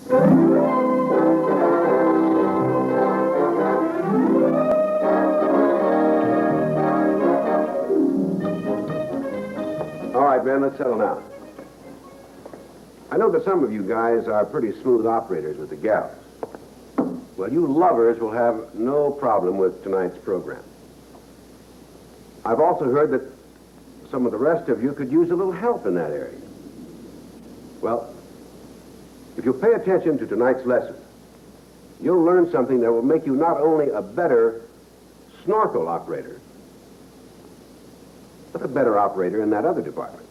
All right, man, let's settle down. I know that some of you guys are pretty smooth operators with the gals. Well, you lovers will have no problem with tonight's program. I've also heard that some of the rest of you could use a little help in that area. Well, if you'll pay attention to tonight's lesson, you'll learn something that will make you not only a better snorkel operator, but a better operator in that other department.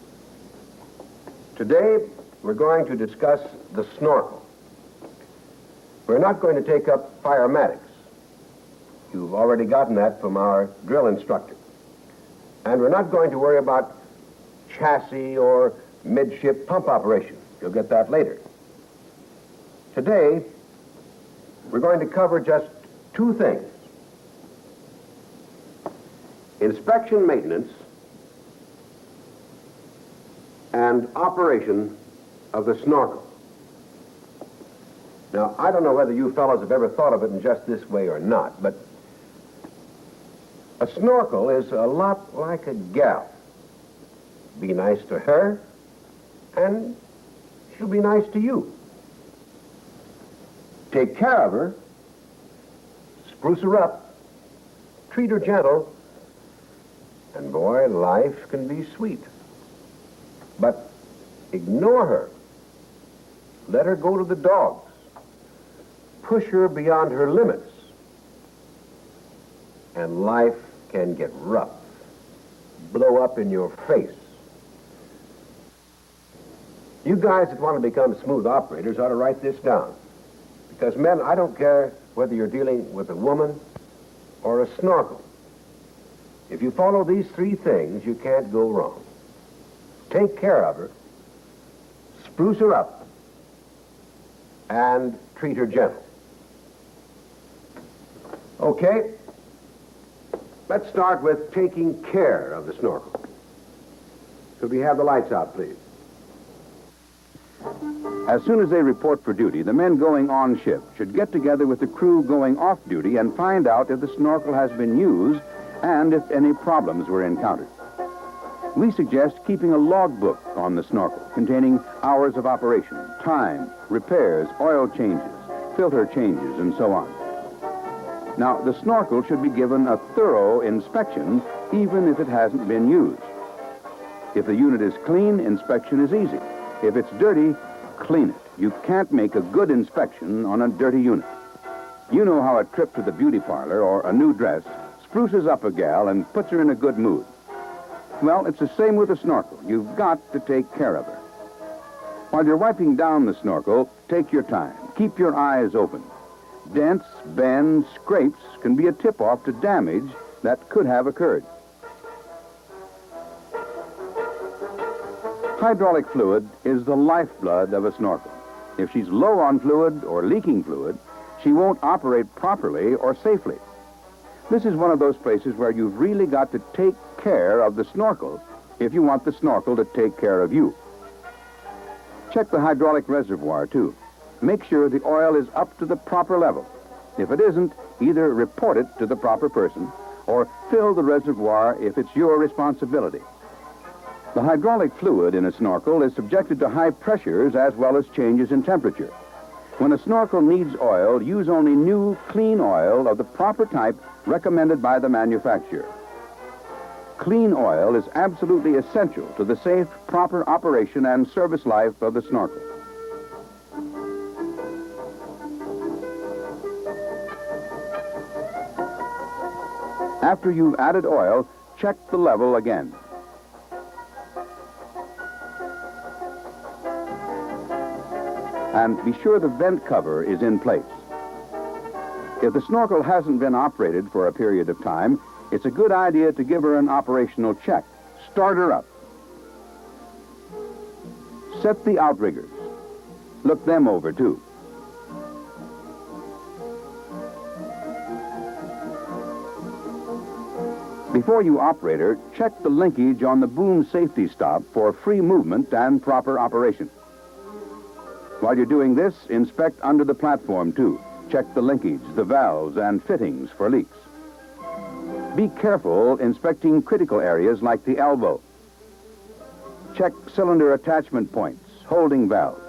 Today, we're going to discuss the snorkel. We're not going to take up firematics. You've already gotten that from our drill instructor. And we're not going to worry about chassis or midship pump operation. You'll get that later. Today, we're going to cover just two things: inspection maintenance and operation of the snorkel. Now, I don't know whether you fellows have ever thought of it in just this way or not, but a snorkel is a lot like a gal. Be nice to her, and she'll be nice to you. Take care of her, spruce her up, treat her gentle, and boy, life can be sweet. But ignore her. Let her go to the dogs. Push her beyond her limits. And life can get rough, blow up in your face. You guys that want to become smooth operators ought to write this down. Because, men, I don't care whether you're dealing with a woman or a snorkel. If you follow these three things, you can't go wrong. Take care of her, spruce her up, and treat her gentle. Okay, let's start with taking care of the snorkel. Could we have the lights out, please? As soon as they report for duty, the men going on shift should get together with the crew going off duty and find out if the snorkel has been used and if any problems were encountered. We suggest keeping a logbook on the snorkel containing hours of operation, time, repairs, oil changes, filter changes, and so on. Now, the snorkel should be given a thorough inspection even if it hasn't been used. If the unit is clean, inspection is easy. If it's dirty, clean it. You can't make a good inspection on a dirty unit. You know how a trip to the beauty parlor or a new dress spruces up a gal and puts her in a good mood. Well, it's the same with the snorkel. You've got to take care of her. While you're wiping down the snorkel, take your time. Keep your eyes open. Dents, bends, scrapes can be a tip-off to damage that could have occurred. Hydraulic fluid is the lifeblood of a snorkel. If she's low on fluid or leaking fluid, she won't operate properly or safely. This is one of those places where you've really got to take care of the snorkel if you want the snorkel to take care of you. Check the hydraulic reservoir, too. Make sure the oil is up to the proper level. If it isn't, either report it to the proper person or fill the reservoir if it's your responsibility. The hydraulic fluid in a snorkel is subjected to high pressures as well as changes in temperature. When a snorkel needs oil, use only new, clean oil of the proper type recommended by the manufacturer. Clean oil is absolutely essential to the safe, proper operation and service life of the snorkel. After you've added oil, check the level again. And be sure the vent cover is in place. If the snorkel hasn't been operated for a period of time, it's a good idea to give her an operational check. Start her up. Set the outriggers. Look them over, too. Before you operate her, check the linkage on the boom safety stop for free movement and proper operation. While you're doing this, inspect under the platform, too. Check the linkage, the valves, and fittings for leaks. Be careful inspecting critical areas like the elbow. Check cylinder attachment points, holding valves.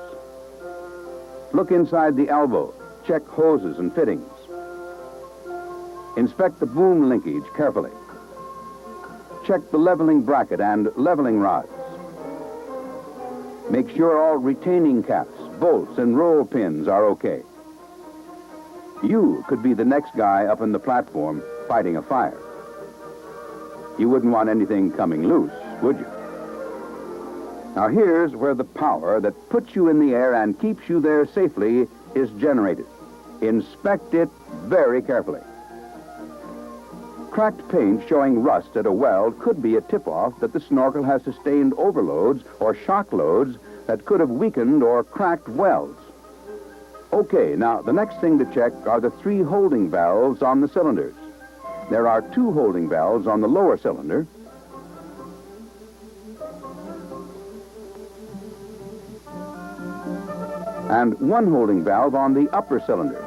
Look inside the elbow. Check hoses and fittings. Inspect the boom linkage carefully. Check the leveling bracket and leveling rods. Make sure all retaining caps, bolts, and roll pins are okay. You could be the next guy up on the platform fighting a fire. You wouldn't want anything coming loose, would you? Now here's where the power that puts you in the air and keeps you there safely is generated. Inspect it very carefully. Cracked paint showing rust at a weld could be a tip-off that the Snorkel has sustained overloads or shock loads that could have weakened or cracked welds. Okay, now the next thing to check are the 3 holding valves on the cylinders. There are 2 holding valves on the lower cylinder, and 1 holding valve on the upper cylinder.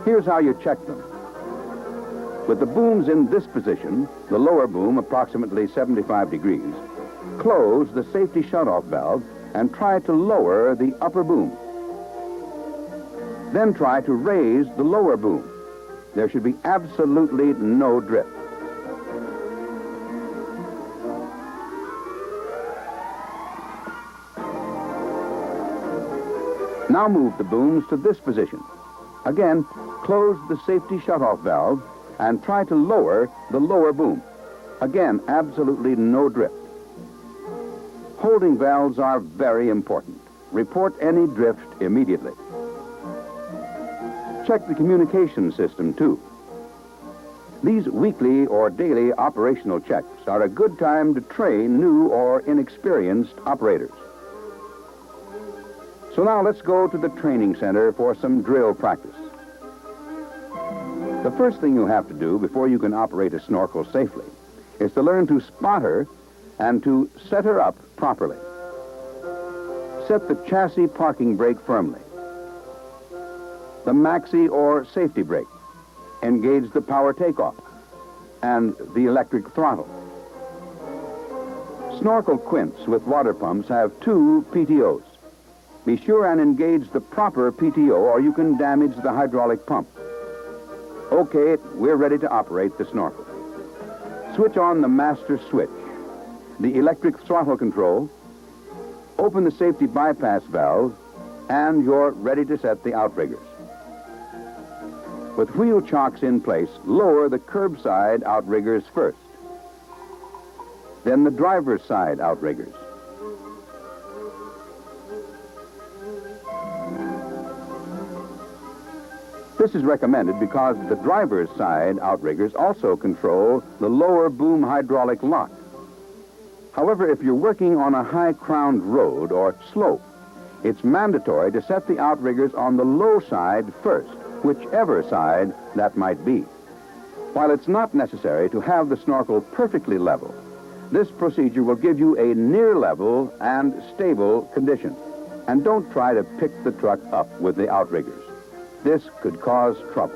Here's how you check them. With the booms in this position, the lower boom approximately 75 degrees, close the safety shutoff valve and try to lower the upper boom. Then try to raise the lower boom. There should be absolutely no drift. Now move the booms to this position. Again, close the safety shutoff valve and try to lower the lower boom. Again, absolutely no drift. Holding valves are very important. Report any drift immediately. Check the communication system, too. These weekly or daily operational checks are a good time to train new or inexperienced operators. So now let's go to the training center for some drill practice. The first thing you have to do before you can operate a Snorkel safely is to learn to spot her and to set her up properly. Set the chassis parking brake firmly. The maxi or safety brake. Engage the power takeoff and the electric throttle. Snorkel quints with water pumps have 2 PTOs. Be sure and engage the proper PTO or you can damage the hydraulic pump. Okay, we're ready to operate the Snorkel. Switch on the master switch, the electric throttle control, open the safety bypass valve, and you're ready to set the outriggers. With wheel chocks in place, lower the curbside outriggers first. Then the driver's side outriggers. This is recommended because the driver's side outriggers also control the lower boom hydraulic lock. However, if you're working on a high-crowned road or slope, it's mandatory to set the outriggers on the low side first, whichever side that might be. While it's not necessary to have the Snorkel perfectly level, this procedure will give you a near level and stable condition. And don't try to pick the truck up with the outriggers. This could cause trouble.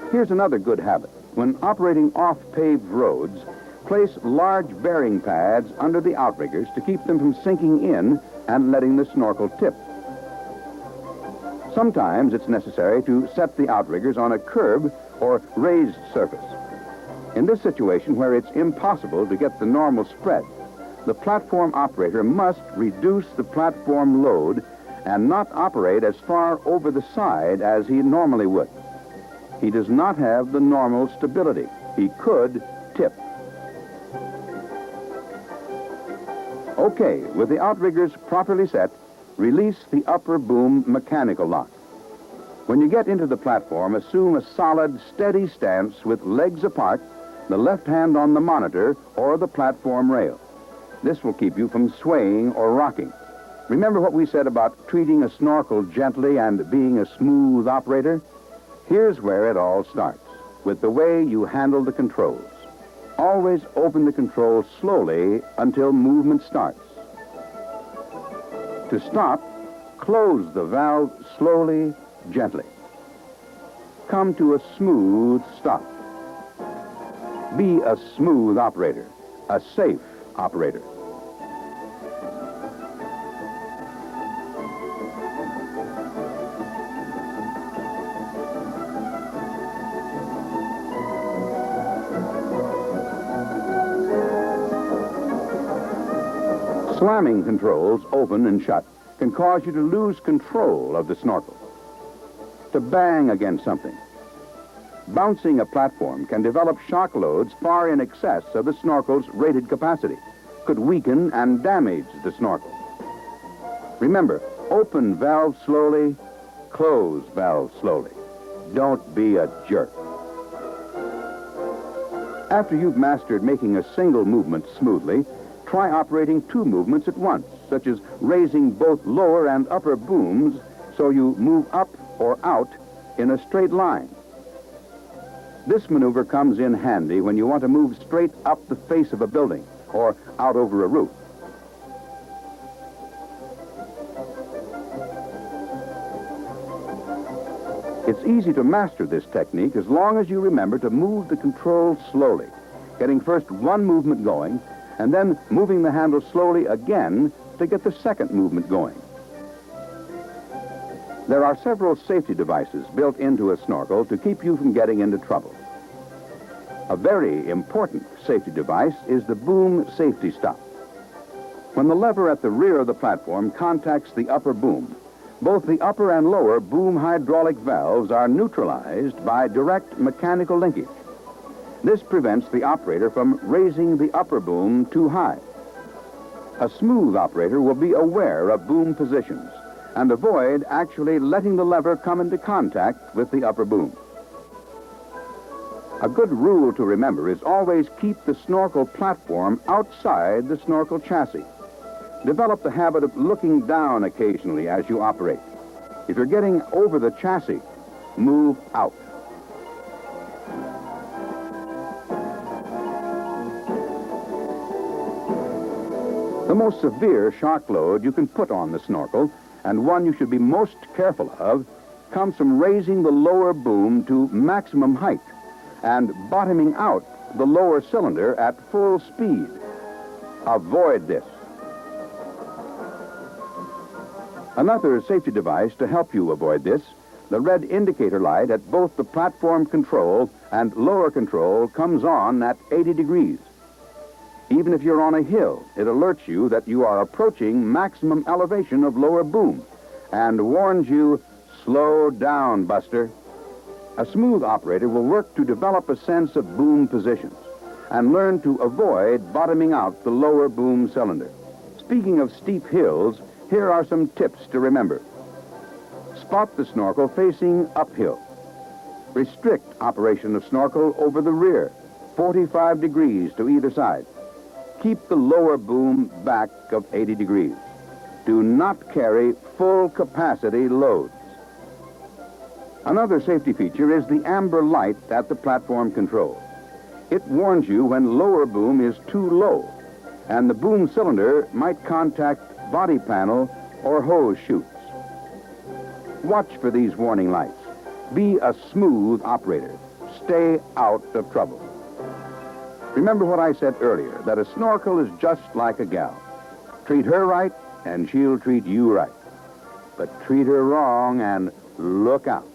Here's another good habit. When operating off paved roads, place large bearing pads under the outriggers to keep them from sinking in and letting the Snorkel tip. Sometimes it's necessary to set the outriggers on a curb or raised surface. In this situation where it's impossible to get the normal spread, the platform operator must reduce the platform load and not operate as far over the side as he normally would. He does not have the normal stability. He could tip. Okay, with the outriggers properly set, release the upper boom mechanical lock. When you get into the platform, assume a solid, steady stance with legs apart, the left hand on the monitor or the platform rail. This will keep you from swaying or rocking. Remember what we said about treating a Snorkel gently and being a smooth operator? Here's where it all starts, with the way you handle the controls. Always open the controls slowly until movement starts. To stop, close the valve slowly, gently. Come to a smooth stop. Be a smooth operator, a safe operator. Slamming controls, open and shut, can cause you to lose control of the snorkel, to bang against something. Bouncing a platform can develop shock loads far in excess of the snorkel's rated capacity, could weaken and damage the snorkel. Remember, open valve slowly, close valve slowly. Don't be a jerk. After you've mastered making a single movement smoothly, try operating two movements at once, such as raising both lower and upper booms so you move up or out in a straight line. This maneuver comes in handy when you want to move straight up the face of a building or out over a roof. It's easy to master this technique as long as you remember to move the control slowly, getting first one movement going and then moving the handle slowly again to get the second movement going. There are several safety devices built into a snorkel to keep you from getting into trouble. A very important safety device is the boom safety stop. When the lever at the rear of the platform contacts the upper boom, both the upper and lower boom hydraulic valves are neutralized by direct mechanical linkage. This prevents the operator from raising the upper boom too high. A smooth operator will be aware of boom positions and avoid actually letting the lever come into contact with the upper boom. A good rule to remember is always keep the snorkel platform outside the snorkel chassis. Develop the habit of looking down occasionally as you operate. If you're getting over the chassis, move out. The most severe shock load you can put on the snorkel, and one you should be most careful of, comes from raising the lower boom to maximum height and bottoming out the lower cylinder at full speed. Avoid this. Another safety device to help you avoid this, the red indicator light at both the platform control and lower control comes on at 80 degrees. Even if you're on a hill, it alerts you that you are approaching maximum elevation of lower boom and warns you, slow down, Buster. A smooth operator will work to develop a sense of boom positions and learn to avoid bottoming out the lower boom cylinder. Speaking of steep hills, here are some tips to remember. Spot the snorkel facing uphill. Restrict operation of snorkel over the rear, 45 degrees to either side. Keep the lower boom back of 80 degrees. Do not carry full capacity loads. Another safety feature is the amber light at the platform control. It warns you when lower boom is too low and the boom cylinder might contact body panel or hose chutes. Watch for these warning lights. Be a smooth operator. Stay out of trouble. Remember what I said earlier, that a snorkel is just like a gal. Treat her right, and she'll treat you right. But treat her wrong, and look out.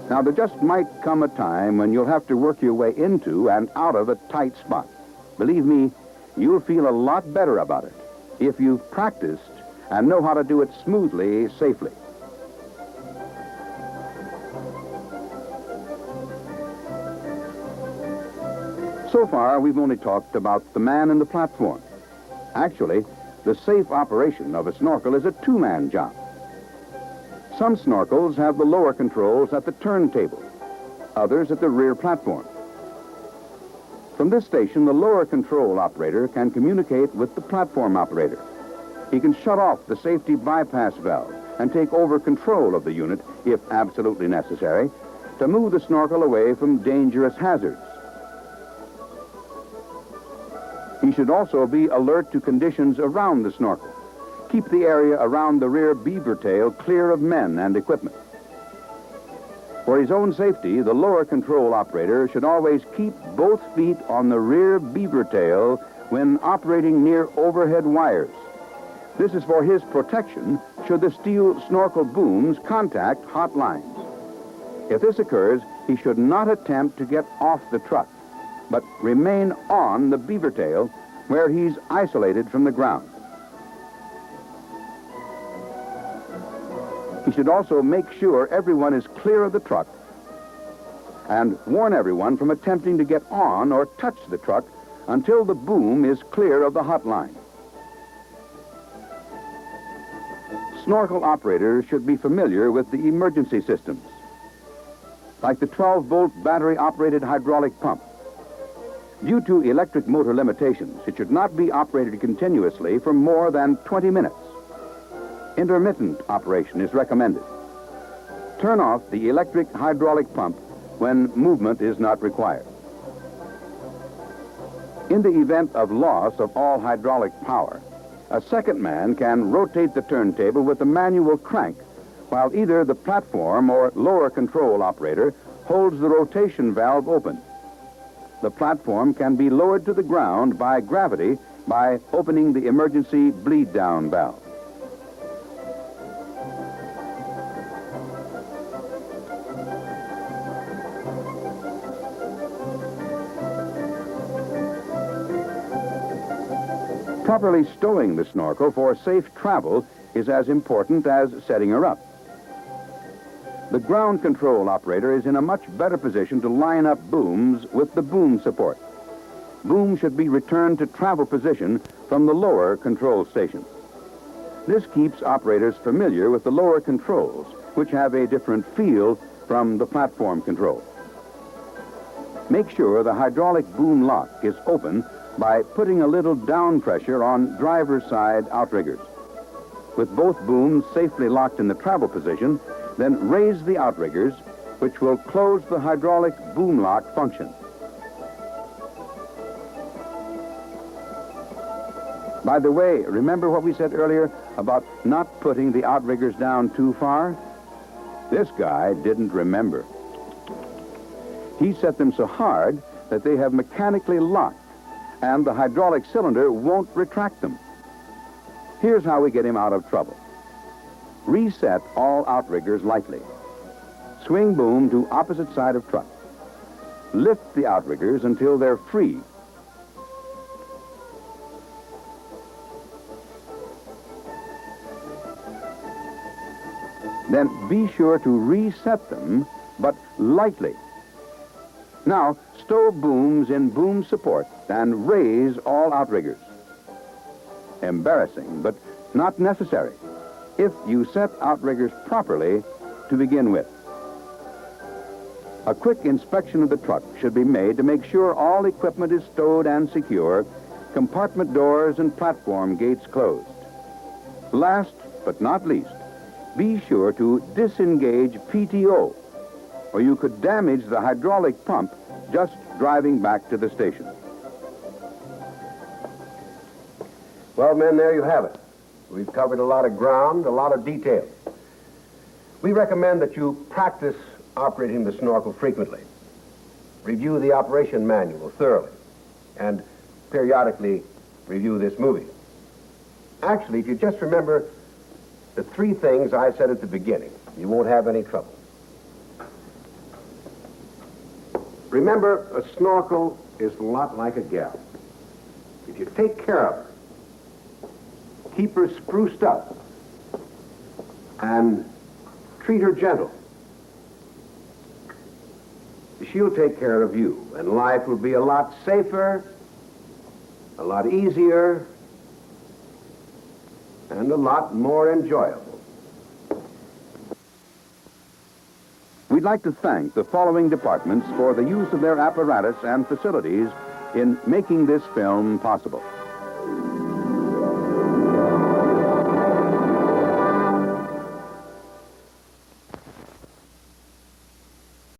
Now, there just might come a time when you'll have to work your way into and out of a tight spot. Believe me, you'll feel a lot better about it if you've practiced and know how to do it smoothly, safely. So far, we've only talked about the man and the platform. Actually, the safe operation of a snorkel is a two-man job. Some snorkels have the lower controls at the turntable, others at the rear platform. From this station, the lower control operator can communicate with the platform operator. He can shut off the safety bypass valve and take over control of the unit, if absolutely necessary, to move the snorkel away from dangerous hazards. He should also be alert to conditions around the snorkel. keep the area around the rear beaver tail clear of men and equipment. For his own safety, the lower control operator should always keep both feet on the rear beaver tail when operating near overhead wires. This is for his protection should the steel snorkel booms contact hot lines. If this occurs, he should not attempt to get off the truck, but remain on the beaver tail where he's isolated from the ground. He should also make sure everyone is clear of the truck and warn everyone from attempting to get on or touch the truck until the boom is clear of the hot line. Snorkel operators should be familiar with the emergency systems, like the 12-volt battery-operated hydraulic pump. Due to electric motor limitations, it should not be operated continuously for more than 20 minutes. Intermittent operation is recommended. Turn off the electric hydraulic pump when movement is not required. In the event of loss of all hydraulic power, a second man can rotate the turntable with a manual crank, while either the platform or lower control operator holds the rotation valve open. The platform can be lowered to the ground by gravity by opening the emergency bleed-down valve. Properly stowing the snorkel for safe travel is as important as setting her up. The ground control operator is in a much better position to line up booms with the boom support. Boom should be returned to travel position from the lower control station. This keeps operators familiar with the lower controls, which have a different feel from the platform control. Make sure the hydraulic boom lock is open by putting a little down pressure on driver's side outriggers. With both booms safely locked in the travel position, then raise the outriggers, which will close the hydraulic boom lock function. By the way, remember what we said earlier about not putting the outriggers down too far? This guy didn't remember. He set them so hard that they have mechanically locked, and the hydraulic cylinder won't retract them. Here's how we get him out of trouble. Reset all outriggers lightly. Swing boom to opposite side of truck. Lift the outriggers until they're free. Then be sure to reset them, but lightly. Now, stow booms in boom support and raise all outriggers. Embarrassing, but not necessary if you set outriggers properly to begin with. A quick inspection of the truck should be made to make sure all equipment is stowed and secure, compartment doors and platform gates closed. Last but not least, be sure to disengage PTO, or you could damage the hydraulic pump just driving back to the station. Well, men, there you have it. We've covered a lot of ground, a lot of details. We recommend that you practice operating the snorkel frequently. Review the operation manual thoroughly, and periodically review this movie. Actually, if you just remember the three things I said at the beginning, you won't have any trouble. Remember, a snorkel is a lot like a gal. If you take care of her, keep her spruced up, and treat her gentle, she'll take care of you, and life will be a lot safer, a lot easier, and a lot more enjoyable. We'd like to thank the following departments for the use of their apparatus and facilities in making this film possible.